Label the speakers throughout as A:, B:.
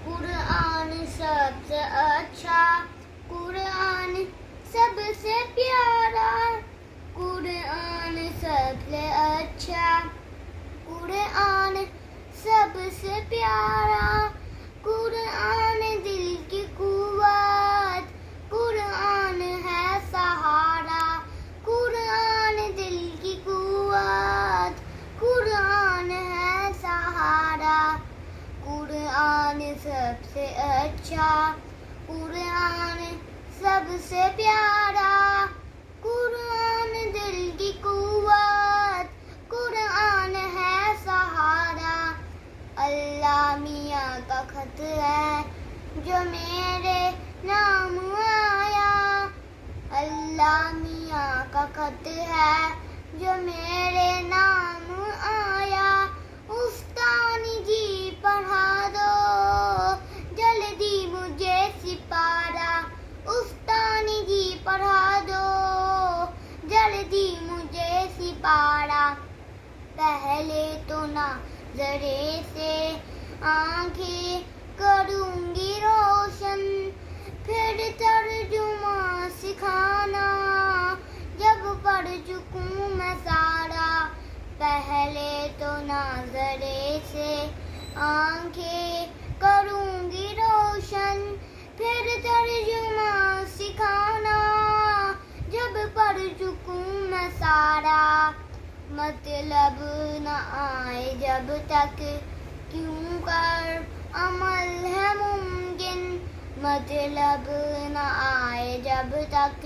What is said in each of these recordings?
A: قرآن سب سے اچھا، قرآن سب سے پیارا، قرآن سب سے اچھا، قرآن سب سے پیارا، قرآن دل کی قوت، قرآن ہے سہارا، قرآن دل کی قوت، قرآن ہے سہارا، قرآن سب سے اچھا، قرآن سب سے پیارا، قرآن دل کی قوت، قرآن ہے سہارا، اللہ میاں کا خط ہے جو میرے نام آیا، اللہ میاں کا خط ہے جو میرے نام آیا، استانی جی پڑھا دو جلدی مجھے سپارہ، استانی جی پڑھا دو جلدی مجھے سپارہ، پہلے تو نظرے سے آنکھیں کروں گی روشن، پھر ترجمہ سکھانا جب پڑھ چکوں میں سارا، پہلے تو نظرے سے آنکھیں کروں گی روشن، پھر ترجمہ سکھانا جب پڑھ چکوں میں سارا، مطلب نہ آئے جب تک کیوں کر عمل ہے ممکن، مطلب نہ آئے جب تک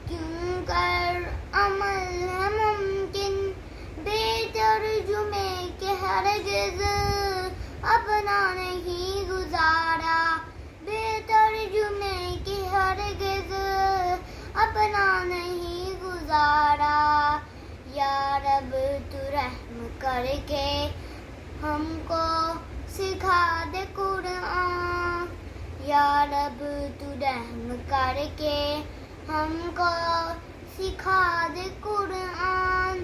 A: کیوں کر عمل ہے ممکن، بے ترجمے کے ہرگز اپنا نہیں گزارا، بے ترجمے کے ہرگز اپنا نہیں گزارا، یا رب تو رحم کر کے ہم کو سکھا دے قرآن، یا رب تو رحم کر کے ہم کو سکھا دے قرآن،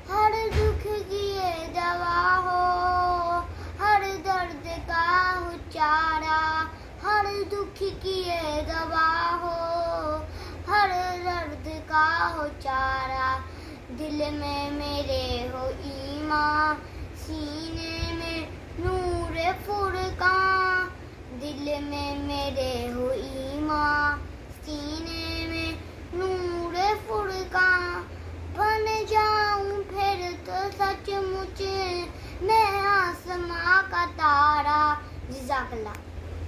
A: ہر دکھ کی یہ دوا ہو، ہر درد کا ہو چارہ، ہر دکھ کی یہ دوا ہو، ہر درد کا ہو چارہ، دل میں میرے ہو ایمان، سینے میں نور فرقان، دل میں میرے ہو ایمان، سینے میں نور فرقان، بن جاؤں پھر تو سچ مچ میں آسماں کا تارا۔ جزاک اللہ۔